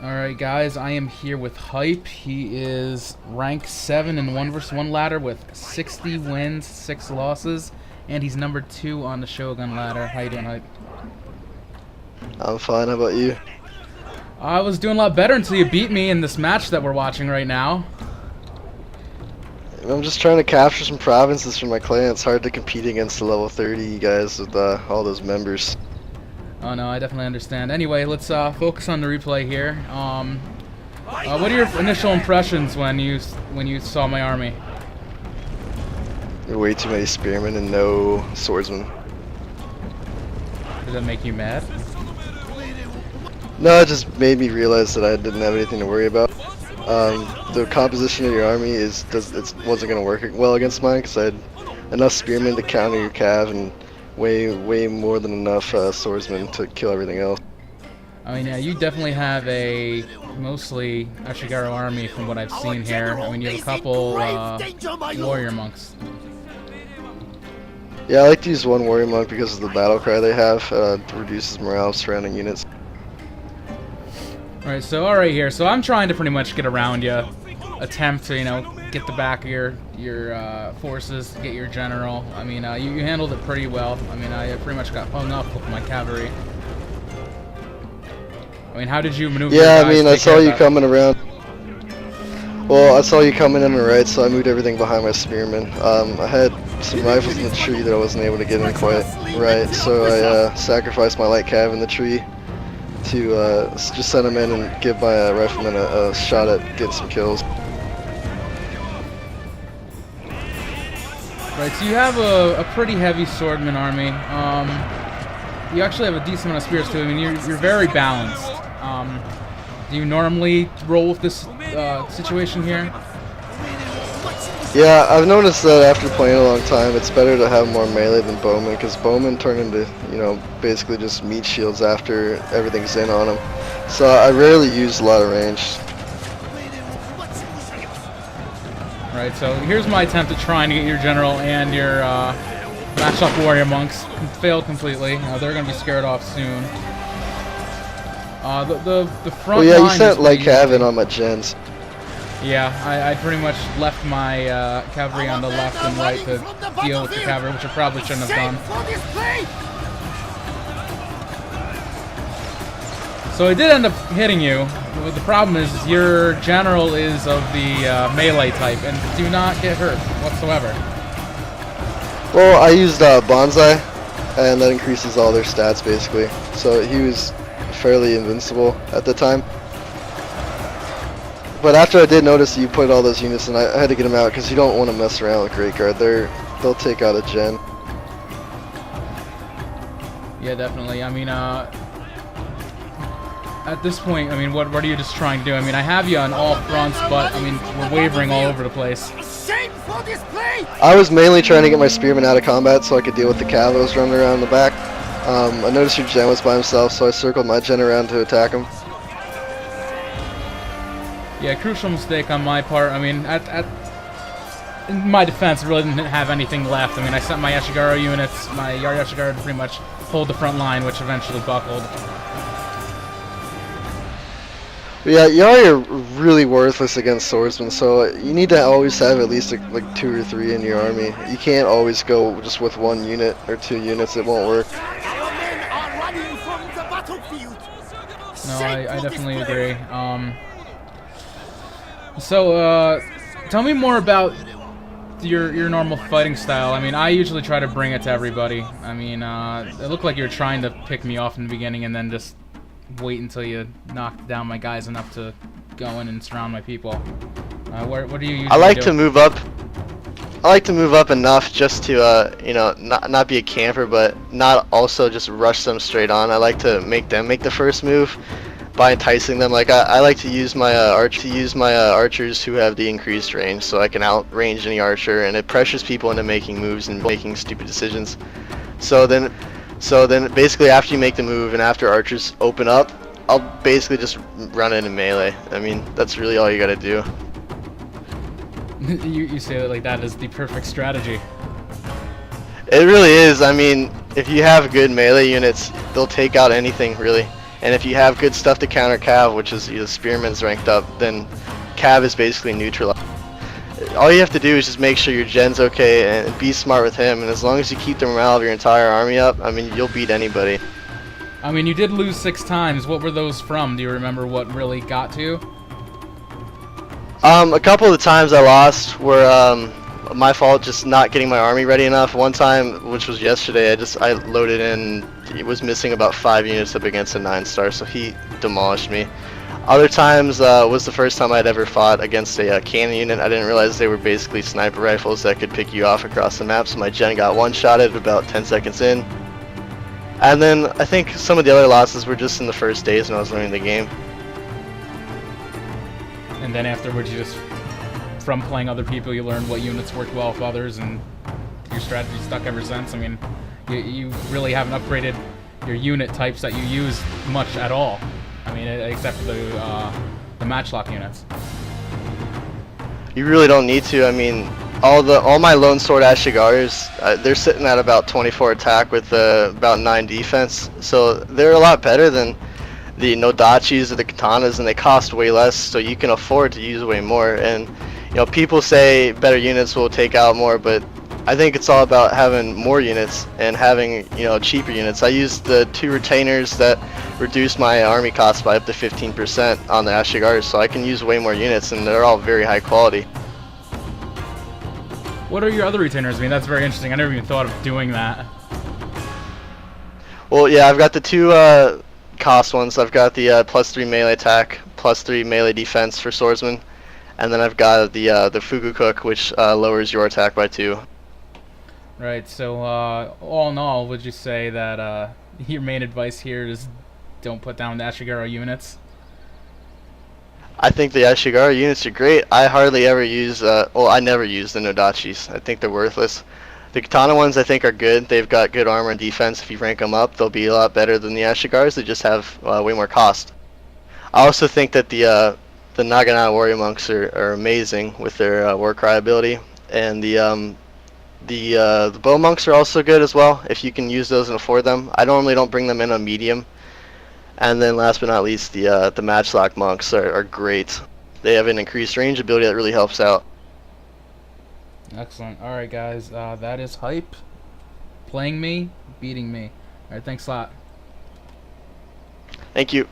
Alright guys, I am here with Hype. He is rank 7 in 1 vs 1 ladder with 60 wins, 6 losses, and he's number 2 on the Shogun ladder. How you doing, Hype? I'm fine, how about you? I was doing a lot better until you beat me in this match that we're watching right now. I'm just trying to capture some provinces for my clan. It's hard to compete against the level 30 guys with all those members. Oh no, I definitely understand. Anyway, let's focus on the replay here. What are your initial impressions when you saw my army? Way too many spearmen and no swordsmen. Did that make you mad? No, it just made me realize that I didn't have anything to worry about. The composition of your army wasn't going to work well against mine because I had enough spearmen to counter your cav and way more than enough swordsmen to kill everything else. I mean, yeah, you definitely have a mostly Ashigaru army from what I've seen here. I mean, you have a couple warrior monks. Yeah, I like to use one warrior monk because of the battle cry they have. It reduces morale of surrounding units. Alright, so alright here. So I'm trying to pretty much get around you. Attempt to, get the back of your forces, get your general. I mean, you handled it pretty well. I mean, I pretty much got hung up with my cavalry. I mean, how did you maneuver? Yeah, I mean, I saw you coming around. Well, I saw you coming in the right, so I moved everything behind my spearmen. I had some rifles in the tree that I wasn't able to get in quite right, so I sacrificed my light cav in the tree to just send them in and give my riflemen a shot at getting some kills. Right, so you have a pretty heavy swordman army. You actually have a decent amount of spears too. I mean, you're very balanced. Do you normally roll with this situation here? Yeah, I've noticed that after playing a long time, it's better to have more melee than bowmen, because bowmen turn into, basically just meat shields after everything's in on them. So I rarely use a lot of range. Right, so here's my attempt at trying to get your general and your matched up warrior monks. Failed completely. They're going to be scared off soon. The front well, yeah, line you sent light cav in on my gens. Yeah, I pretty much left my cavalry on the left and right to deal with the cavalry, which I probably shouldn't have done. So I did end up hitting you. But the problem is your general is of the melee type and do not get hurt whatsoever. Well, I used bonsai, and that increases all their stats basically. So he was fairly invincible at the time. But after I did notice that you put all those units in, I had to get them out because you don't want to mess around with Great Guard. They'll take out a gen. Yeah, definitely. I mean, at this point, I mean, what are you just trying to do? I mean, I have you on all fronts, but I mean, we're wavering all over the place. I was mainly trying to get my spearmen out of combat so I could deal with the cav that was running around in the back. I noticed your gen was by himself, so I circled my gen around to attack him. Yeah, crucial mistake on my part. I mean, in my defense, I really didn't have anything left. I mean, I sent my Ashigaru units, my Ashigaru to pretty much hold the front line, which eventually buckled. Yeah, Yari are really worthless against swordsmen, so you need to always have at least like 2 or 3 in your army. You can't always go just with 1 unit or 2 units, it won't work. No, I definitely agree. So, tell me more about your normal fighting style. I mean, I usually try to bring it to everybody. I mean, it looked like you were trying to pick me off in the beginning and then just wait until you knocked down my guys enough to go in and surround my people. What do you usually do? I like to move up. I like to move up enough just to, not be a camper, but not also just rush them straight on. I like to make them make the first move by enticing them. Like I like to use my archers who have the increased range, so I can outrange any archer, and it pressures people into making moves and making stupid decisions. So then basically after you make the move and after archers open up, I'll basically just run in and melee. I mean, that's really all you gotta do. You say that like that is the perfect strategy. It really is. I mean, if you have good melee units, they'll take out anything, really. And if you have good stuff to counter Cav, which is Spearman's ranked up, then Cav is basically neutral. All you have to do is just make sure your gen's okay and be smart with him, and as long as you keep the morale of your entire army up, I mean, you'll beat anybody. I mean, you did lose 6 times. What were those from? Do you remember what really got to you? A couple of the times I lost were my fault, just not getting my army ready enough. One time, which was yesterday, I loaded in, it was missing about 5 units up against a 9-star, so he demolished me. Other times was the first time I'd ever fought against a cannon unit. I didn't realize they were basically sniper rifles that could pick you off across the map, so my gen got one-shotted about 10 seconds in. And then I think some of the other losses were just in the first days when I was learning the game. And then afterwards, you just, from playing other people, you learned what units worked well with others, and your strategy stuck ever since. I mean, you really haven't upgraded your unit types that you use much at all. I mean, except for the matchlock units. You really don't need to. I mean, all my lone sword Ashigarus, they're sitting at about 24 attack with about 9 defense, so they're a lot better than the Nodachis or the Katanas, and they cost way less, so you can afford to use way more. And you know, people say better units will take out more, but I think it's all about having more units and having, you know, cheaper units. I used the 2 retainers that reduced my army cost by up to 15% on the Ashigaru, so I can use way more units, and they're all very high quality. What are your other retainers? I mean, that's very interesting. I never even thought of doing that. Well, yeah, I've got the 2 cost ones. I've got the +3 melee attack, +3 melee defense for swordsman, and then I've got the Fugu Cook, which lowers your attack by 2. Right, so all in all, would you say that your main advice here is don't put down the Ashigaru units? I think the Ashigaru units are great. I hardly ever use, well, I never use the Nodachis. I think they're worthless. The Katana ones I think are good. They've got good armor and defense. If you rank them up, they'll be a lot better than the Ashigarus. They just have way more cost. I also think that the Naginata Warrior Monks are amazing with their Warcry ability, and the bow monks are also good as well if you can use those and afford them. I normally don't bring them in on medium. And then last but not least, the matchlock monks are great. They have an increased range ability that really helps out. Excellent. Alright guys, that is Hype. Playing me, beating me. Alright, thanks a lot. Thank you.